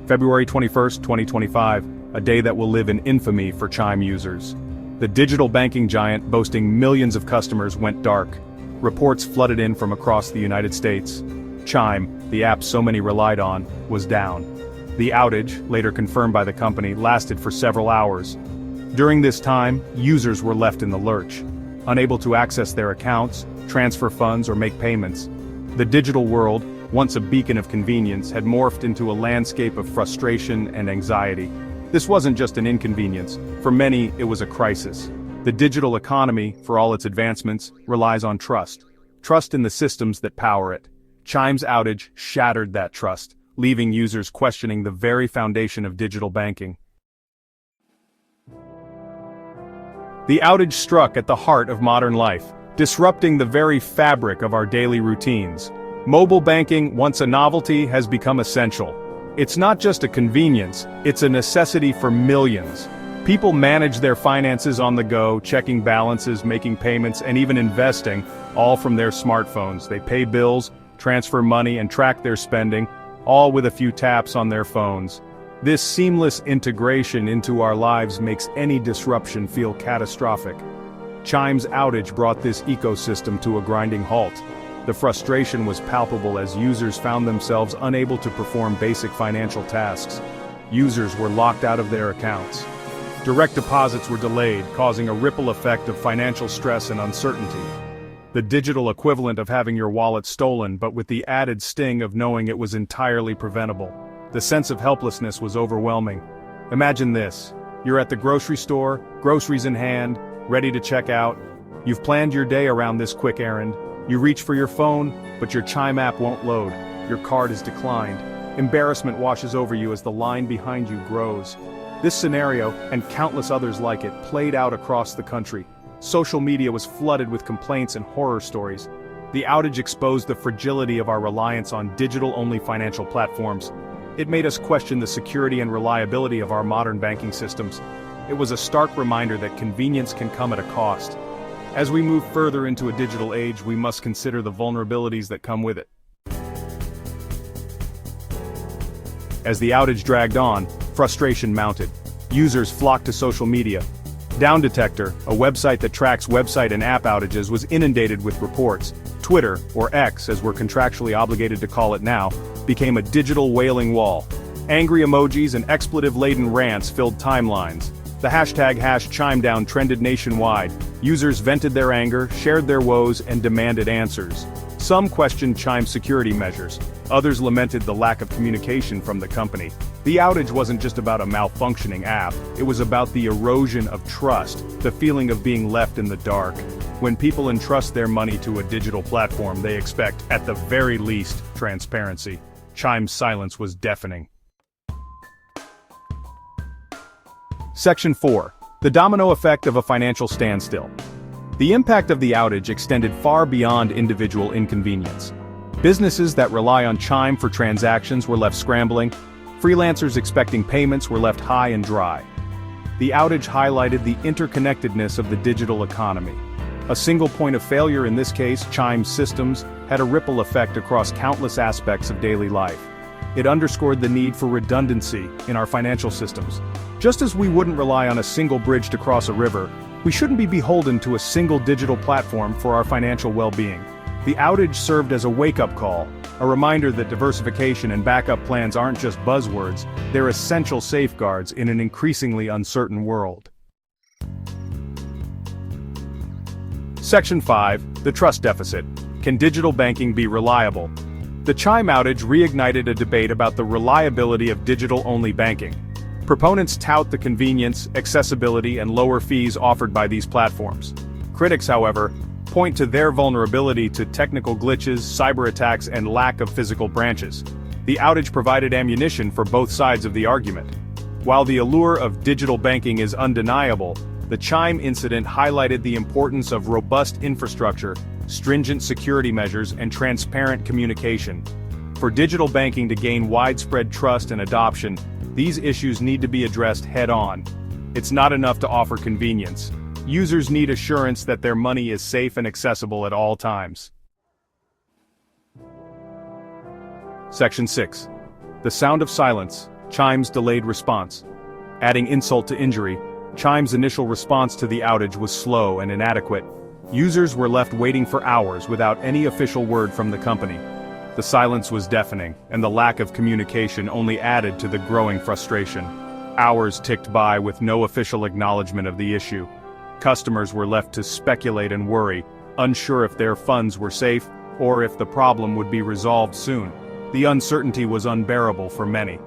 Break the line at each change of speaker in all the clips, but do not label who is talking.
February 21st, 2025, a day that will live in infamy for Chime users. The digital banking giant boasting millions of customers went dark. Reports flooded in from across the United States. Chime, the app so many relied on, was down. The outage, later confirmed by the company, lasted for several hours. During this time, users were left in the lurch, unable to access their accounts, transfer funds, or make payments. The digital world, once a beacon of convenience, had morphed into a landscape of frustration and anxiety. This wasn't just an inconvenience. For many, it was a crisis. The digital economy, for all its advancements, relies on trust. Trust in the systems that power it. Chime's outage shattered that trust, leaving users questioning the very foundation of digital banking. The outage struck at the heart of modern life, disrupting the very fabric of our daily routines. Mobile banking, once a novelty, has become essential. It's not just a convenience, it's a necessity for millions. People manage their finances on the go, checking balances, making payments, and even investing, all from their smartphones. They pay bills, transfer money, and track their spending, all with a few taps on their phones. This seamless integration into our lives makes any disruption feel catastrophic. Chime's outage brought this ecosystem to a grinding halt. The frustration was palpable as users found themselves unable to perform basic financial tasks. Users were locked out of their accounts. Direct deposits were delayed, causing a ripple effect of financial stress and uncertainty. The digital equivalent of having your wallet stolen, but with the added sting of knowing it was entirely preventable. The sense of helplessness was overwhelming. Imagine this. You're at the grocery store, groceries in hand, ready to check out. You've planned your day around this quick errand. You reach for your phone, but your Chime app won't load. Your card is declined. Embarrassment washes over you as the line behind you grows. This scenario, and countless others like it, played out across the country. Social media was flooded with complaints and horror stories. The outage exposed the fragility of our reliance on digital-only financial platforms. It made us question the security and reliability of our modern banking systems. It was a stark reminder that convenience can come at a cost. As we move further into a digital age, we must consider the vulnerabilities that come with it. As the outage dragged on, frustration mounted. Users flocked to social media. Down Detector, a website that tracks website and app outages, was inundated with reports. Twitter, or X as we're contractually obligated to call it now, became a digital wailing wall. Angry emojis and expletive-laden rants filled timelines. The hashtag #ChimeDown trended nationwide. Users vented their anger, shared their woes, and demanded answers. Some questioned Chime's security measures. Others lamented the lack of communication from the company. The outage wasn't just about a malfunctioning app, it was about the erosion of trust, the feeling of being left in the dark. When people entrust their money to a digital platform, they expect, at the very least, transparency. Chime's silence was deafening. Section 4. The domino effect of a financial standstill. The impact of the outage extended far beyond individual inconvenience. Businesses that rely on Chime for transactions were left scrambling. Freelancers expecting payments were left high and dry. The outage highlighted the interconnectedness of the digital economy. A single point of failure, in this case, Chime's systems, had a ripple effect across countless aspects of daily life. It underscored the need for redundancy in our financial systems. Just as we wouldn't rely on a single bridge to cross a river, we shouldn't be beholden to a single digital platform for our financial well-being. The outage served as a wake-up call, a reminder that diversification and backup plans aren't just buzzwords, they're essential safeguards in an increasingly uncertain world. Section 5. The trust deficit. Can digital banking be reliable? The Chime outage reignited a debate about the reliability of digital-only banking. Proponents tout the convenience, accessibility, and lower fees offered by these platforms. Critics, however, point to their vulnerability to technical glitches, cyber attacks, and lack of physical branches. The outage provided ammunition for both sides of the argument. While the allure of digital banking is undeniable, the Chime incident highlighted the importance of robust infrastructure, stringent security measures, and transparent communication. For digital banking to gain widespread trust and adoption, these issues need to be addressed head-on. It's not enough to offer convenience. Users need assurance that their money is safe and accessible at all times. Section 6. The sound of silence, Chime's delayed response. Adding insult to injury, Chime's initial response to the outage was slow and inadequate. Users were left waiting for hours without any official word from the company. The silence was deafening, and the lack of communication only added to the growing frustration. Hours ticked by with no official acknowledgement of the issue. Customers were left to speculate and worry, unsure if their funds were safe or if the problem would be resolved soon. The uncertainty was unbearable for many.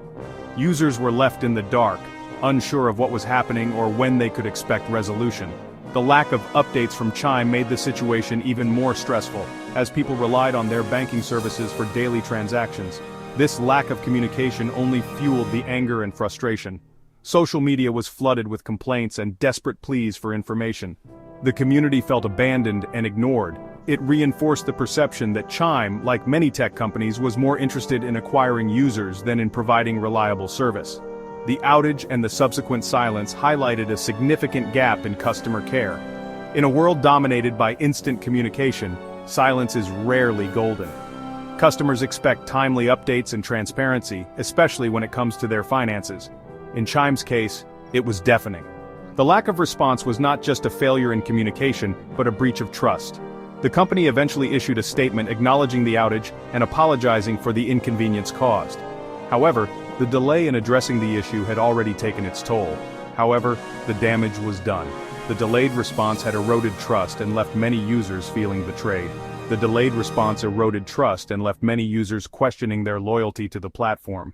Users were left in the dark, unsure of what was happening or when they could expect resolution. The lack of updates from Chime made the situation even more stressful, as people relied on their banking services for daily transactions. This lack of communication only fueled the anger and frustration. Social media was flooded with complaints and desperate pleas for information. The community felt abandoned and ignored. It reinforced the perception that Chime, like many tech companies, was more interested in acquiring users than in providing reliable service. The outage and the subsequent silence highlighted a significant gap in customer care. In a world dominated by instant communication, silence is rarely golden. Customers expect timely updates and transparency, especially when it comes to their finances. In Chime's case, it was deafening. The lack of response was not just a failure in communication, but a breach of trust. The company eventually issued a statement acknowledging the outage and apologizing for the inconvenience caused. However, the delay in addressing the issue had already taken its toll. However, the damage was done. The delayed response had eroded trust and left many users feeling betrayed. The delayed response eroded trust and left many users questioning their loyalty to the platform.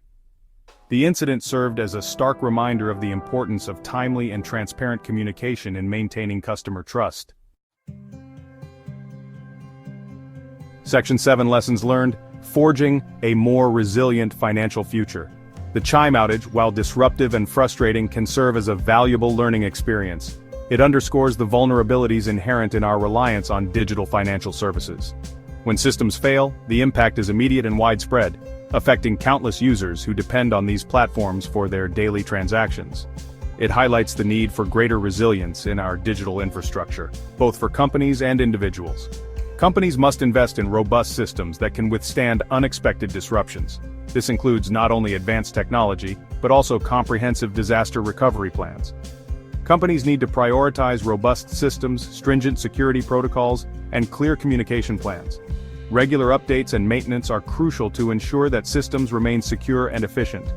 The incident served as a stark reminder of the importance of timely and transparent communication in maintaining customer trust. Section 7 Lessons Learned: Forging a More Resilient Financial Future. The Chime outage, while disruptive and frustrating, can serve as a valuable learning experience. It underscores the vulnerabilities inherent in our reliance on digital financial services. When systems fail, the impact is immediate and widespread, affecting countless users who depend on these platforms for their daily transactions. It highlights the need for greater resilience in our digital infrastructure, both for companies and individuals. Companies must invest in robust systems that can withstand unexpected disruptions. This includes not only advanced technology, but also comprehensive disaster recovery plans. Companies need to prioritize robust systems, stringent security protocols, and clear communication plans. Regular updates and maintenance are crucial to ensure that systems remain secure and efficient.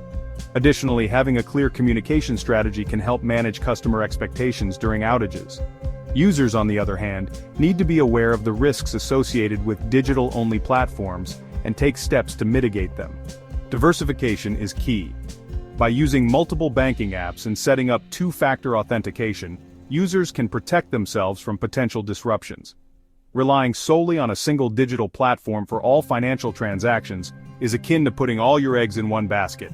Additionally, having a clear communication strategy can help manage customer expectations during outages. Users, on the other hand, need to be aware of the risks associated with digital-only platforms and take steps to mitigate them. Diversification is key. By using multiple banking apps and setting up two-factor authentication, users can protect themselves from potential disruptions. Relying solely on a single digital platform for all financial transactions is akin to putting all your eggs in one basket.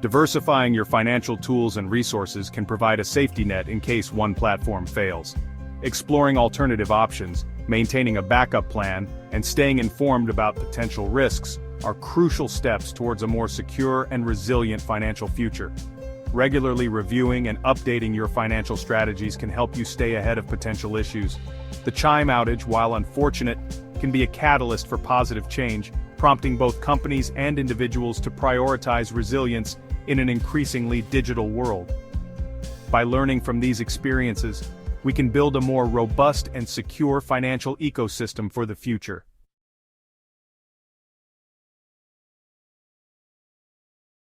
Diversifying your financial tools and resources can provide a safety net in case one platform fails. Exploring alternative options, maintaining a backup plan, and staying informed about potential risks are crucial steps towards a more secure and resilient financial future. Regularly reviewing and updating your financial strategies can help you stay ahead of potential issues. The Chime outage, while unfortunate, can be a catalyst for positive change, prompting both companies and individuals to prioritize resilience in an increasingly digital world. By learning from these experiences, we can build a more robust and secure financial ecosystem for the future.